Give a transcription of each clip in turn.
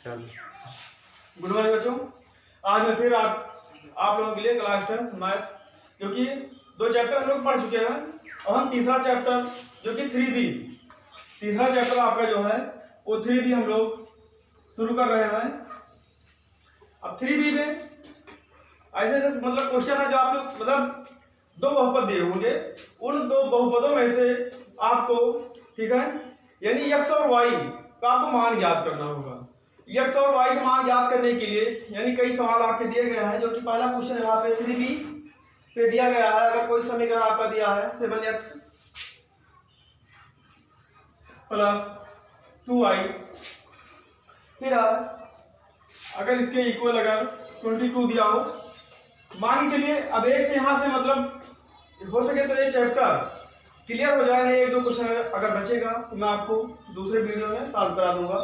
Good morning बच्चों। आज मैं फिर आप लोगों के लिए क्लास 10 मैथ, क्योंकि 2 चैप्टर हम लोग पढ़ चुके हैं और हम तीसरा चैप्टर जो कि 3B, तीसरा चैप्टर आपका जो है वो 3B हम लोग शुरू कर रहे हैं। अब 3B में ऐसे मतलब क्वेश्चन है जो आप लोग मतलब 2 बहुपद दिए होंगे, उन 2 बहुपदों में से आपको, ठीक है, यानी x और y का आपको मान ज्ञात करना होगा। x और y का मान ज्ञात करने के लिए यानी कई सवाल आपके दिए गए हैं, जो कि पहला क्वेश्चन यहाँ पे 3B पे दिया गया है। अगर कोई समीकरण आपका दिया है 7x + 2y, फिर अगर इसके इक्वल अगर 22 दिया हो, मान के चलिए अब एक से यहाँ से मतलब हो सके तो ये चैप्टर क्लियर हो जाए। नहीं 1-2 क्वेश्चन अगर बचेगा तो मैं आपको दूसरे वीडियो में सॉल्व करा दूंगा।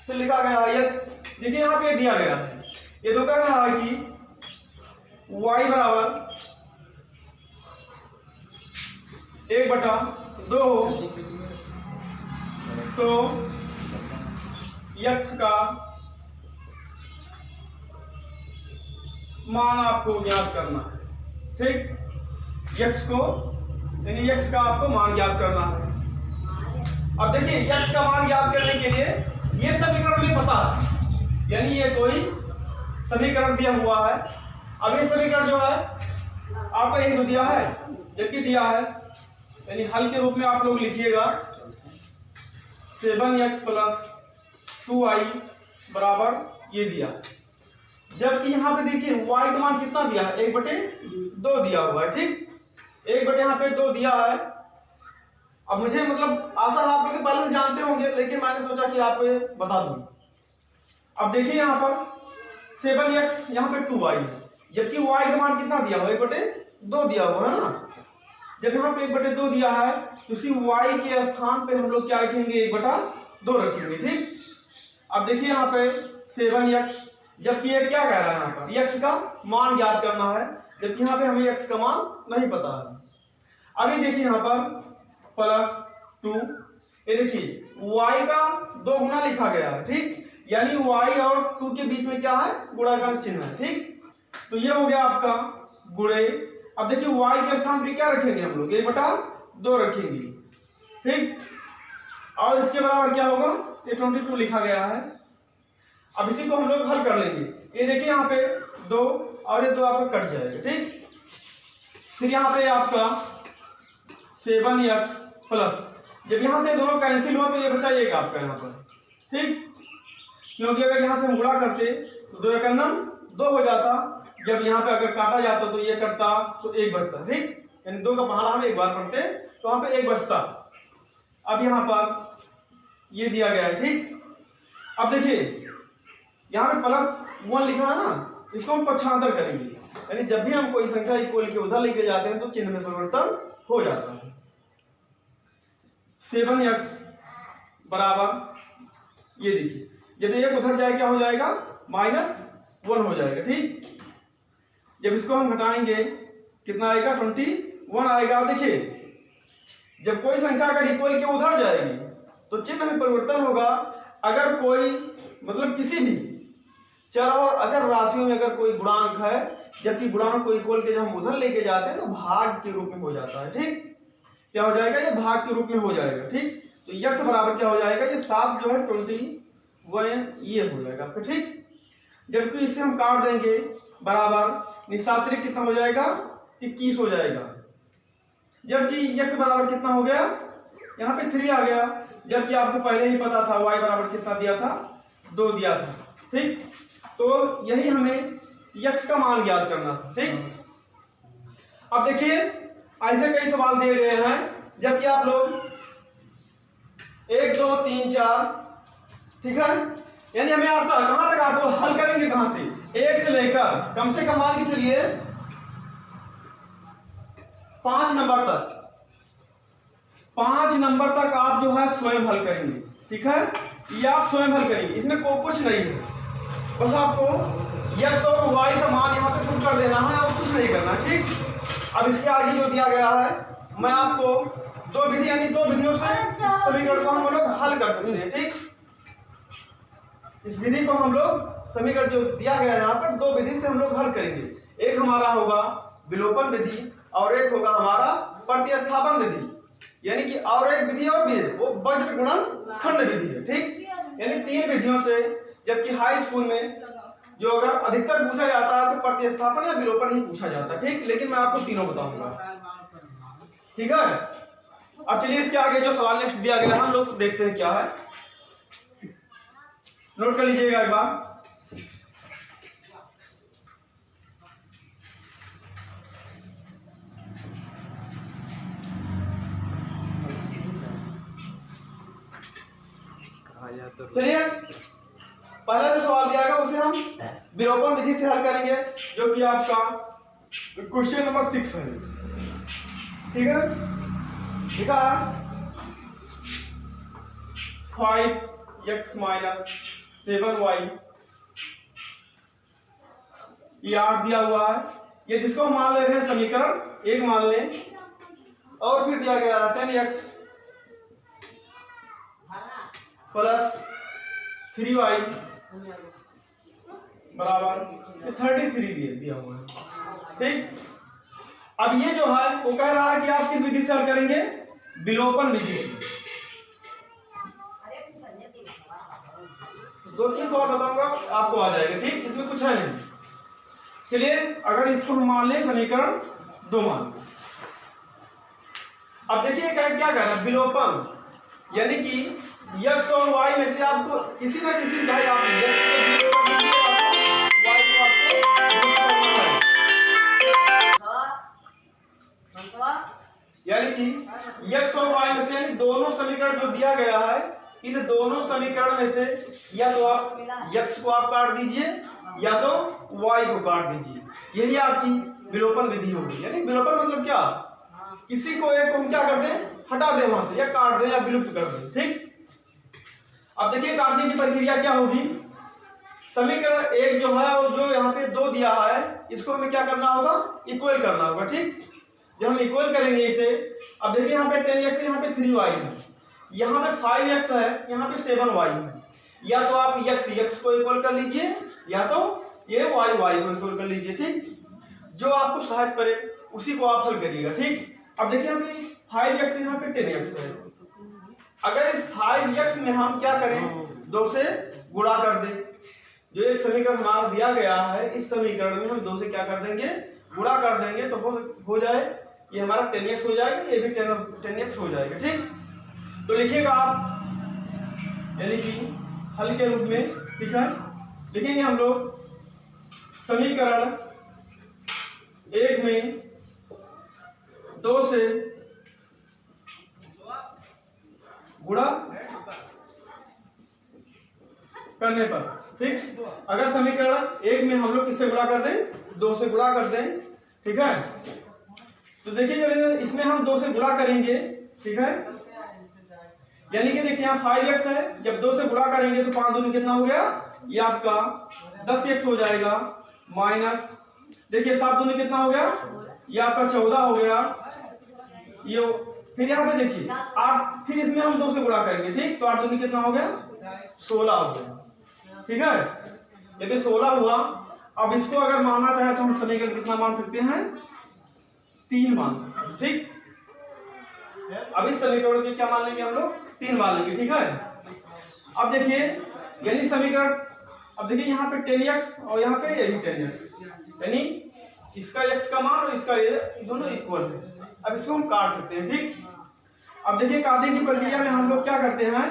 तो लिखा गया है, ये देखिए यहाँ पे दिया गया है, ये तो कह रहा है कि y बराबर 1/2 तो x का मान आपको ज्ञात करना है। ठीक, x को यानी x का आपको मान ज्ञात करना है। अब देखिए x का मान ज्ञात करने के लिए ये समीकरण भी पता है, यानी ये कोई समीकरण दिया हुआ है। अब ये समीकरण जो है आपको यही तो दिया है, जबकि दिया है यानी हल के रूप में आप लोग लिखिएगा 7x + 2y बराबर ये दिया, जबकि यहाँ पे देखिए y का मान कितना दिया है 1/2 दिया हुआ है। ठीक, 1/2 दिया है। अब मुझे मतलब आशा है आप लोग पहले से जानते होंगे, लेकिन मैंने सोचा कि आपको ये बता दूं। अब देखिए यहाँ पर 7x यहाँ पे 2y है, जबकि y का मान कितना दिया हुआ 1/2 दिया हुआ है ना। जब यहाँ पे 1/2 दिया है तो उसी y के स्थान पे हम लोग क्या रखेंगे 1/2 रखेंगे। ठीक, अब देखिए यहाँ पे 7x, जबकि ये क्या कह रहा है यहाँ पर x का मान ज्ञात करना है, जबकि यहाँ पे हमें x का मान नहीं पता है। अभी देखिए यहाँ पर +2, ये देखिए y का 2 गुना लिखा गया है। ठीक, यानी y और 2 के बीच में क्या है गुणाकार चिन्ह है। ठीक, तो ये हो गया आपका गुणे। अब देखिए y के स्थान पे क्या रखेंगे हम लोग 1/2 रखेंगे। ठीक, और इसके बराबर क्या होगा ये 22 लिखा गया है। अब इसी को हम लोग हल कर लेंगे। ये देखिए यहाँ पे 2 और ये 2 आपका कट जाएगा। ठीक, फिर यहाँ पे आपका 7x प्लस, जब यहाँ से दोनों कैंसिल हुआ तो ये बचा 1 आपका यहाँ पर। ठीक, क्योंकि अगर यहाँ से हम गुणा करते तो 2 × 2 हो जाता, जब यहाँ पे अगर काटा जाता तो ये कटता तो 1 बचता। ठीक, यानी 2 का पहाड़ा हम एक बार पढ़ते तो वहाँ पे 1 बचता। अब यहाँ पर ये दिया गया है। ठीक, अब देखिए यहाँ पे +1 लिखा है ना, इसको हम पक्षांतर करेंगे, यानी जब भी हम कोई संख्या इक्वल के उधर लेके जाते हैं तो चिन्ह में परिवर्तन हो जाता है। 7x बराबर ये देखिए, जब एक उधर जाए क्या हो जाएगा -1 हो जाएगा। ठीक, जब इसको हम घटाएंगे कितना आएगा 21 आएगा। देखिए जब कोई संख्या अगर इक्वल के उधर जाएगी तो चिन्ह में परिवर्तन होगा। अगर कोई मतलब किसी भी चर और अचर राशियों में अगर कोई गुणांक है, जबकि गुणांक को इक्वल के जब हम उधर लेके जाते हैं तो भाग के रूप में हो जाता है। ठीक, क्या हो जाएगा ये भाग के रूप में हो जाएगा। ठीक, तो x बराबर क्या हो जाएगा ये 7 जो है 21 ये हो जाएगा आपका। ठीक, जबकि इसे हम काट देंगे बराबर 7 कितना हो जाएगा 21 हो जाएगा, जबकि x बराबर कितना हो गया यहाँ पे 3 आ गया, जबकि आपको पहले ही पता था y बराबर कितना दिया था 2 दिया था। ठीक, तो यही हमें x का मान ज्ञात करना था। ठीक, अब देखिए ऐसे कई सवाल दिए गए हैं, जबकि आप लोग 1 2 3 4, ठीक है, यानी हमें आशा कहां तक आपको हल करेंगे, कहां से 1 से लेकर कम से कम मान के चलिए 5 नंबर तक, 5 नंबर तक आप जो है स्वयं हल करेंगे। ठीक है, ये आप स्वयं हल करेंगे, इसमें कुछ नहीं है, बस आपको x और y का मान यहाँ पे पुट कर देना है और कुछ नहीं करना। ठीक, अब इसके आगे जो दिया गया है मैं आपको 2 विधि यानी 2 विधियों से समीकरण को हम लोग हल कर सकते हैं। ठीक, इस विधि को हम लोग समीकरण जो दिया गया है यहाँ पर दो विधि से हम लोग हल करेंगे। एक हमारा होगा विलोपन विधि और एक होगा हमारा प्रतिस्थापन विधि, यानी कि और एक विधि और भी है वो वज्र गुणन खंड विधि है। ठीक, यानी तीन विधियों से, जबकि हाई स्कूल में जो अगर अधिकतर पूछा जाता है तो प्रतिस्थापन या विलोपन ही पूछा जाता है। ठीक, लेकिन मैं आपको तीनों बताऊंगा। ठीक है, अब चलिए इसके आगे जो सवाल नेक्स्ट दिया गया हम लोग देखते हैं क्या है, नोट कर लीजिएगा एक बार। चलिए पहला जो सवाल दिया गया उसे हम विलोपन विधि से हल करेंगे, जो कि आपका क्वेश्चन नंबर 6 है। ठीक है, लिखा 5x माइनस 7y, ये 8 दिया हुआ है। ये जिसको हम मान ले रहे हैं समीकरण एक मान लें, और फिर दिया गया 10x प्लस 3y बराबर 33 दिया हुआ है। ठीक, अब ये जो है वो कह रहा है कि आप किस विधि से हल करेंगे, विलोपन विधि से। दो तीन सवाल बताऊंगा आपको आ जाएगा। ठीक, इसमें कुछ है नहीं। चलिए अगर इसको हम मान लें समीकरण 2 मान, अब देखिए क्या कह रहा है, विलोपन यानी कि x और y में से आपको किसी ना किसी, चाहे आप x को y को आपको, यानी कि x और y में से, यानी दोनों समीकरण जो दिया गया है इन दोनों समीकरण में से या तो आप x को आप काट दीजिए या तो y को काट दीजिए, यही आपकी विलोपन विधि होगी। यानी विलोपन मतलब क्या, किसी को एक को हम क्या कर दें, हटा दें वहां से, या काट दें या विलुप्त कर दें। ठीक, अब देखिए काटने की प्रक्रिया क्या होगी, समीकरण एक जो है और जो यहाँ पे 2 दिया है इसको हमें क्या करना होगा, इक्वल करना होगा। ठीक, जब हम इक्वल करेंगे इसे, अब देखिए यहाँ पे 10x है, यहाँ पे 3y है, यहाँ पे 5x है, यहाँ पे 7y है। या तो आप x को इक्वल कर लीजिए या तो ये y को इक्वल कर लीजिए। ठीक, जो आपको सहायक करे उसी को आप हल करिएगा। ठीक, अब देखिए यहाँ पे 5x यहाँ पे 10x है, अगर इस 5x में हम क्या करें, 2 से गुणा कर दें। जो एक समीकरण हमारा दिया गया है इस समीकरण में हम 2 से क्या कर देंगे, गुणा कर देंगे, तो हो जाए ये हमारा 10x हो जाएगा, ये भी 10x हो जाएगा। ठीक, तो लिखिएगा आप, यानी कि हल के रूप में। ठीक है, लिखेंगे हम लोग समीकरण एक में 2 से गुणा करने पर। ठीक, अगर समीकरण एक में हम लोग किससे गुणा कर दें, 2 से गुणा कर दें। ठीक है, तो देखिए जब इसमें हम 2 से गुणा करेंगे, ठीक है, यानी कि देखिए यहाँ 5x है, जब 2 से गुणा करेंगे तो 5 दूनी कितना हो गया, ये आपका 10x हो जाएगा, माइनस देखिए 7 दूनी कितना हो गया, ये आपका 14 हो गया। ये फिर यहाँ पे देखिए 8, फिर इसमें हम 2 से गुणा करेंगे। ठीक, तो 8 दूनी कितना हो गया, 16 हो गया। ठीक है, यदि 16 हुआ, अब इसको अगर मानना चाहे तो हम समीकरण कितना मान सकते हैं, 3 मान। ठीक, अब इस समीकरण के क्या मान लेंगे हम लोग, 3 मान लेंगे। ठीक है, अब देखिए यानी समीकरण, अब देखिए यहाँ पे 10x और यहाँ पे ये भी 10x, यानी इसका x का मान और इसका ये दोनों इक्वल है। अब इसको हम काट सकते हैं। ठीक, अब देखिए काटने की प्रक्रिया में हम लोग क्या करते हैं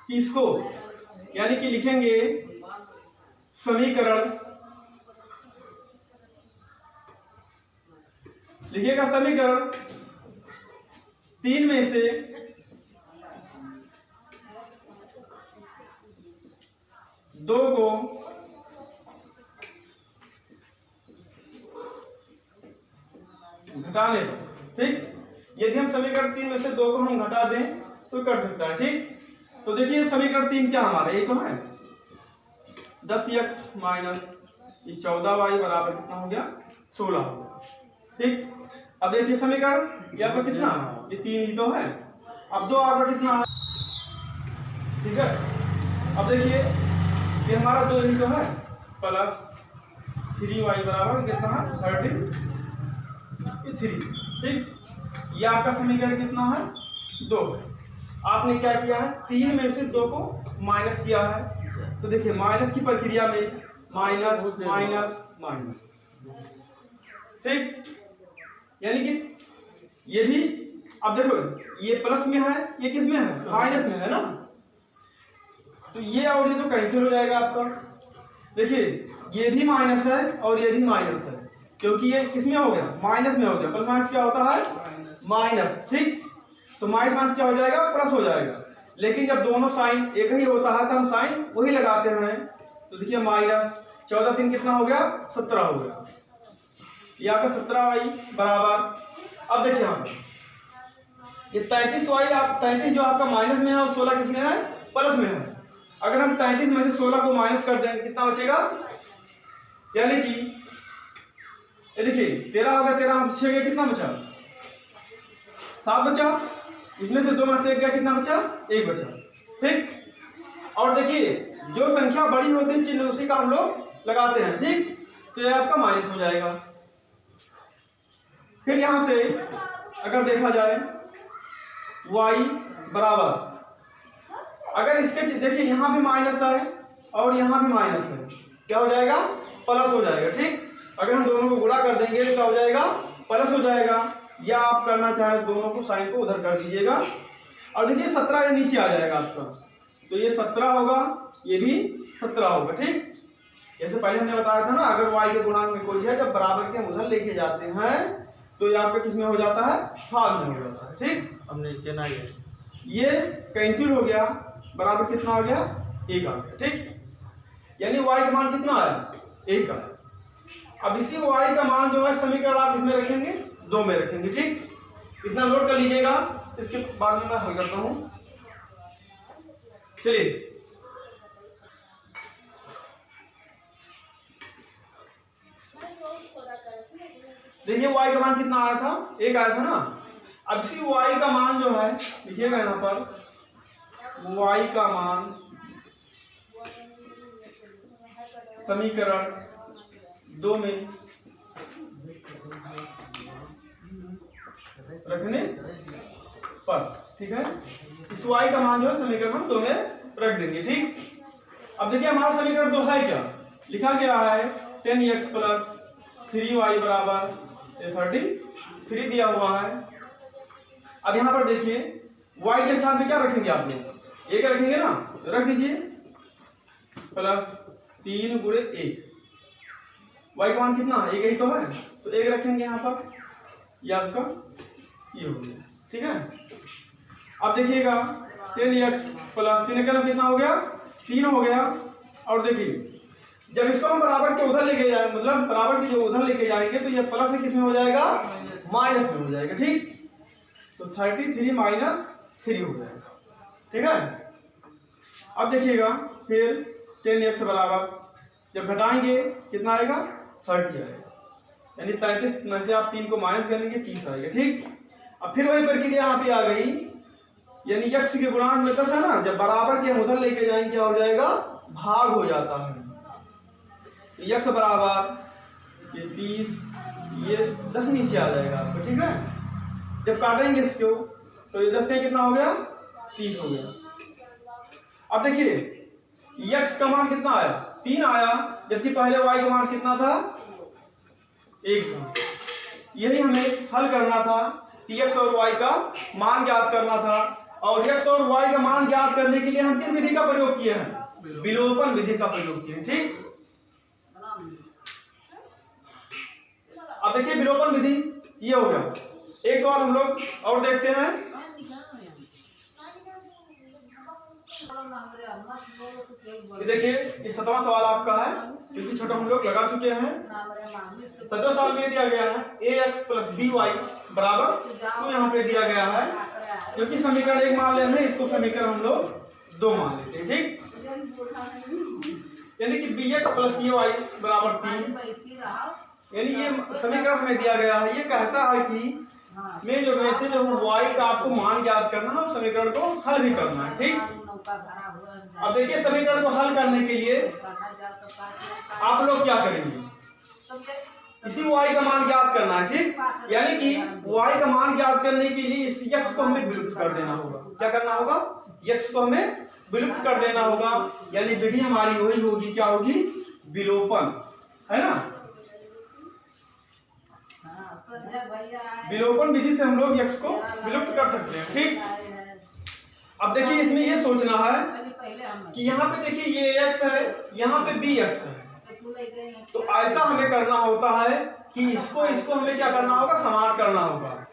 कि इसको, यानी कि लिखेंगे समीकरण, लिखिएगा समीकरण 3 में से 2 को घटाने पर। ठीक, यदि हम समीकरण 3 में से 2 को हम घटा दें तो कर सकता है। ठीक, तो देखिए समीकरण 3 क्या हमारा, ये तो है 10x माइनस 14y बराबर कितना हो गया, 16 हो गया। ठीक, अब देखिए समीकरण ये आपका कितना, ये 3 ही तो है, अब 2 आपका कितना है। ठीक है, अब देखिए ये हमारा 2 ही तो है, प्लस 3y बराबर कितना है 33, ठीक। ये आपका समीकरण कितना है 2। आपने क्या किया है 3 में से 2 को माइनस किया है, तो देखिए माइनस की प्रक्रिया में माइनस माइनस माइनस, ठीक। यानी कि ये भी, अब देखो ये प्लस में है, ये किस में है माइनस में है ना, तो ये और ये तो कैंसिल हो जाएगा आपका। देखिए ये भी माइनस है और ये भी माइनस है, क्योंकि ये किस में हो गया माइनस में हो गया। प्लस माइनस क्या होता है माइनस, ठीक। तो माइनस माइनस क्या हो जाएगा प्लस हो जाएगा। लेकिन जब दोनों साइन एक ही होता है तो हम साइन वही लगाते हैं। तो देखिए माइनस 14 3 कितना हो गया 17 हो गया, ये आपका 17y बराबर। अब देखिए यहाँ ये 33y, आप 33 जो आपका माइनस में है और 16 किस में है प्लस में है। अगर हम 33 में से 16 को माइनस कर देंगे कितना बचेगा, यानी कि ये देखिए 13 हो गया, 13 में से 6 गया कितना बचा 7 बचा, इसमें से 2 में से 1 गया कितना बचा 1 बचा, ठीक। और देखिए जो संख्या बड़ी होती है चिन्ह उसी का हम लोग लगाते हैं, ठीक। तो ये आपका माइनस हो जाएगा। फिर यहां से अगर देखा जाए y बराबर, अगर इसके देखिए यहाँ भी माइनस है और यहाँ भी माइनस है, क्या हो जाएगा प्लस हो जाएगा, ठीक। अगर हम दोनों को गुणा कर देंगे तो क्या हो जाएगा प्लस हो जाएगा। या आप करना चाहे दोनों को साइन को उधर कर दीजिएगा और देखिए 17 ये नीचे आ जाएगा आपका, तो ये 17 होगा, ये भी 17 होगा, ठीक। जैसे पहले हमने बताया था ना, अगर y के गुणांक में कोई है जब बराबर के हम उधर लेके जाते हैं तो ये आपका किस में हो जाता है भाग में हो जाता है, ठीक। हमने चेना ये कैंसिल हो गया, बराबर कितना आ गया 1 आ गया, ठीक। यानी y का मान कितना आया 1 आया। अब इसी y का मान जो है समीकरण आप इसमें रखेंगे 2 में रखेंगे, ठीक। इतना नोट कर लीजिएगा, इसके बाद में मैं हल करता हूं। चलिए देखिए y का मान कितना आया था 1 आया था ना। अब इसी y का मान जो है लिखिएगा यहाँ पर, y का मान समीकरण 2 में रखने पर, ठीक है। इस y का मान जो है समीकरण हम 2 में रख देंगे, ठीक। अब देखिए हमारा समीकरण 2 है क्या, लिखा गया है 10x प्लस 3y बराबर 33 दिया हुआ है। अब यहाँ पर देखिए y के स्थान पे क्या रखेंगे आप लोग 1 रखेंगे ना, तो रख दीजिए प्लस 3 गुणे 1, y का मान कितना 1 ही तो है, तो 1 रखेंगे यहाँ पर, ये आपका ये हो गया, ठीक है। अब देखिएगा 10x प्लस 3 का कितना हो गया 3 हो गया। और देखिए जब इसको हम बराबर के उधर लेके जाए, मतलब बराबर के जो उधर लेके जाएंगे तो ये प्लस में किस में हो जाएगा माइनस में हो जाएगा, ठीक। तो 33 माइनस 3 हो जाएगा, ठीक है। अब देखिएगा फिर 10x बराबर जब घटाएंगे कितना आएगा 30 आएगा, यानी 33 में से आप 3 को माइनस करेंगे 30 आएगा, ठीक। अब फिर वही प्रक्रिया यहाँ पे आ गई, यानी x के गुणांक में 10 है ना, जब बराबर के हम उधर लेके जाएंगे क्या हो जाएगा भाग हो जाता है। तो x बराबर ये 30, ये 10 नीचे आ जाएगा आपको, ठीक है। जब काटेंगे इसको तो ये 10 का कितना हो गया 30 हो गया। अब देखिए x का मान कितना आया 3 आया, जबकि पहले y का मान कितना था 1 था। यही हमें हल करना था, x और y का मान ज्ञात करना था। और x और y का मान ज्ञात करने के लिए हम किस विधि का प्रयोग किए हैं विलोपन विधि का प्रयोग किए हैं, ठीक। अब देखिए विलोपन विधि ये हो गया। एक सवाल हम लोग और देखते हैं, देखिए ये 7वां सवाल आपका है, क्योंकि छोटा हम लोग लगा चुके हैं। 7वां सवाल में दिया गया है ax प्लस by बराबर 2 यहाँ पे दिया गया है, क्योंकि समीकरण 1 मान ले रहे हैं, इसको समीकरण हम लोग 2 मान लेते हैं, ठीक। यानी कि bx प्लस ay बराबर 3, यानी ये समीकरण हमें दिया गया है। ये कहता है कि मैं जो मैसेज y का आपको मान ज्ञात करना है, समीकरण को हल भी करना है, ठीक। अब देखिए समीकरण को हल करने के लिए आप लोग क्या करेंगे, इसी y का मान ज्ञात करना है, ठीक। यानी कि y का मान ज्ञात करने के लिए इस x को हमें विलुप्त कर देना होगा। क्या करना होगा, x को हमें विलुप्त कर देना होगा, यानी विधि हमारी वही होगी, क्या होगी, विलोपन, है ना। विलोपन विधि से हम लोग x को विलुप्त कर सकते हैं, ठीक। अब देखिए इसमें ये सोचना है कि यहाँ पे देखिए ये x है, यहाँ पे bx है, तो ऐसा हमें करना होता है कि इसको हमें क्या करना होगा, समान करना होगा।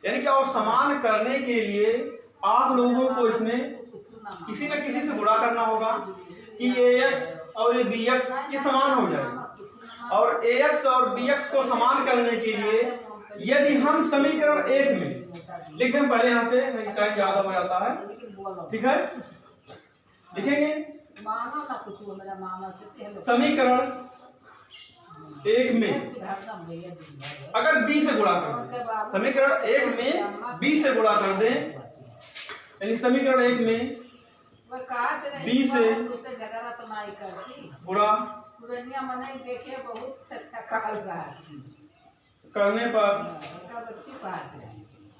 यानी कि और समान करने के लिए आप लोगों को इसमें किसी न किसी से गुणा करना होगा कि ax और ये bx ये समान हो जाए। और ax और bx को समान करने के लिए यदि हम समीकरण 1 में लिख दें, पहले यहाँ से नहीं टाइम ज्यादा हो जाता है, ठीक है, लिखेंगे समीकरण 1 में अगर b से गुणा कर दें, समीकरण 1 में b से गुणा कर दें, यानी समीकरण 1 में b से गुणा करने पर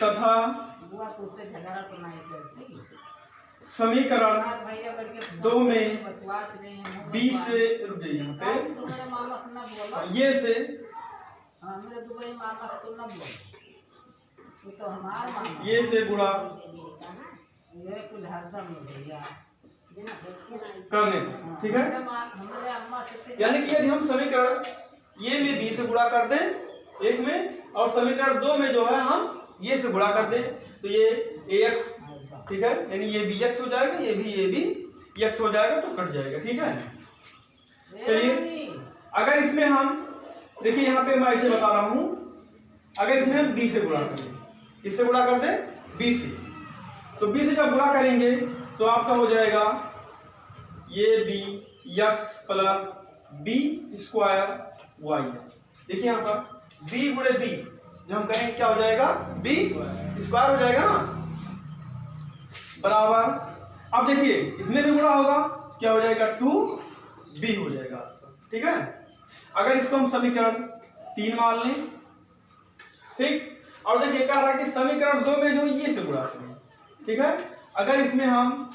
तथा समीकरण 2 में b से रुक जाइए यहाँ पे, ये से गुणा करने, ठीक है। यानी कि यदि हम समीकरण ये में b से गुणा कर दें 1 में, और समीकरण 2 में जो है हम ये से गुणा कर दें, तो ये ax, ठीक है, यानी ये bx हो जाएगा, ये भी x हो जाएगा, तो कट जाएगा, ठीक है। चलिए अगर इसमें हम देखिए यहाँ पे मैं इसे बता रहा हूँ, अगर इसमें हम b से गुणा करें, इससे गुणा कर दें b से, तो b से जब गुणा करेंगे तो आपका हो जाएगा ये b x plus b square y। देखिए यहाँ पर b गुणे b जब हम करेंगे क्या हो जाएगा, b स्क्वायर हो जाएगा ना, बराबर। अब देखिए इसमें भी गुणा होगा, क्या हो जाएगा, 2b हो जाएगा, ठीक है। अगर इसको हम समीकरण 3 मान लें, ठीक। और देखिए क्या रहा कि समीकरण 2 में जो ये से गुणा करें, ठीक है। अगर इसमें हम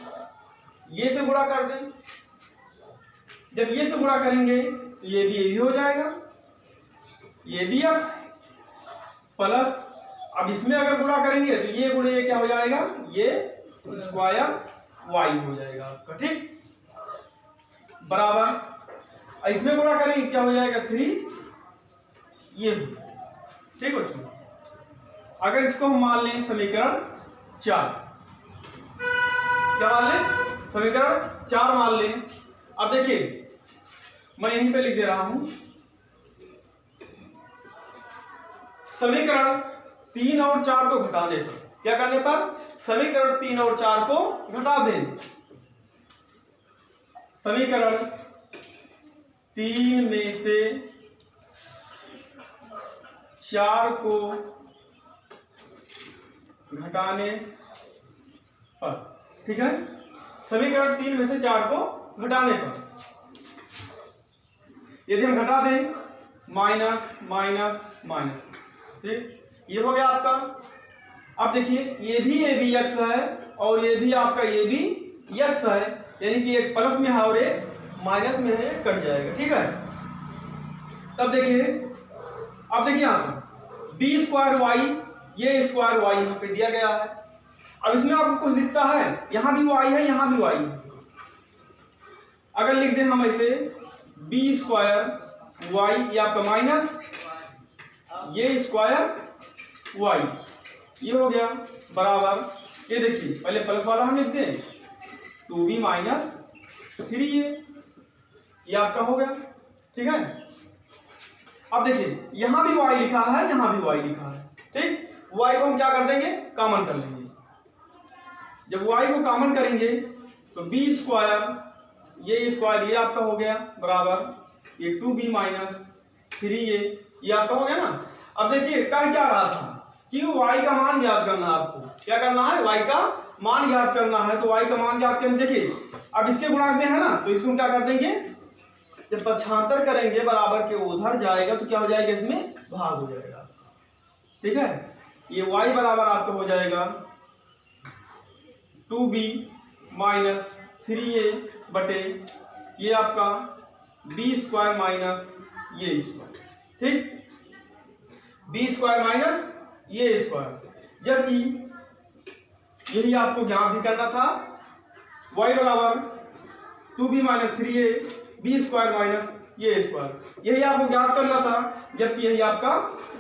ये से गुणा कर दें, जब ये से गुणा करेंगे तो ये भी हो जाएगा, ये भी x प्लस, अब इसमें अगर गुणा करेंगे तो ये गुणे ये क्या हो जाएगा, ये स्क्वायर y हो जाएगा आपका, ठीक, बराबर। इसमें गुणा करेंगे क्या हो जाएगा, 3 ये, ठीक बच्चों। अगर इसको हम मान लें समीकरण 4, क्या मान लें, समीकरण 4 मान लें। अब देखिए मैं यहीं पे लिख दे रहा हूं, समीकरण 3 और 4 को घटाने पर, क्या करने पर, समीकरण 3 और 4 को घटा दें। समीकरण 3 में से 4 को घटाने पर, ठीक है, समीकरण 3 में से 4 को घटाने पर यदि हम घटा दें माइनस माइनस माइनस, ठीक, ये हो गया आपका। अब देखिए ये भी x है और ये भी आपका ये भी x है, यानी कि एक प्लस में है और एक माइनस में है, कट जाएगा, ठीक है। तब देखिए, अब देखिए यहाँ पर b स्क्वायर y, ये स्क्वायर y यहाँ पे दिया गया है। अब इसमें आपको कुछ दिखता है, यहाँ भी y है, यहाँ भी y है। अगर लिख दें हम ऐसे b स्क्वायर y, ये आपका माइनस ये स्क्वायर y, ये हो गया, बराबर। ये देखिए पहले प्लस वाला हम लिख दें, 2b माइनस 3 ये आपका हो गया, ठीक है। अब देखिए यहाँ भी y लिखा है, यहाँ भी y लिखा है, ठीक। y को हम क्या कर देंगे, कॉमन कर लेंगे। जब y को कॉमन करेंगे तो b स्क्वायर ये स्क्वायर ये आपका हो गया, बराबर ये 2b माइनस 3 ये आपका हो गया ना। अब देखिए कर क्या रहा था कि y का मान याद करना है, आपको क्या करना है, y का मान याद करना है। तो y का मान याद करने, देखिए अब इसके गुणांक में है ना, तो इसको हम क्या कर देंगे, जब पक्षांतर करेंगे बराबर के उधर जाएगा तो क्या हो जाएगा, इसमें भाग हो जाएगा। ठीक है, ये y बराबर आपका हो जाएगा 2b माइनस 3a बटे ये आपका b स्क्वायर माइनस ये स्क्वायर। ठीक, b स्क्वायर माइनस ये स्क्वायर, जबकि यही आपको ज्ञात भी करना था, y बराबर 2b minus 3a b square minus ये स्क्वायर, यही आपको ज्ञात करना था, जबकि यही आपका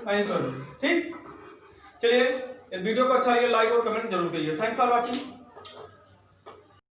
आंसर है। ठीक, चलिए इस वीडियो को अच्छा लगे लाइक और कमेंट जरूर करिए। Thanks for watching.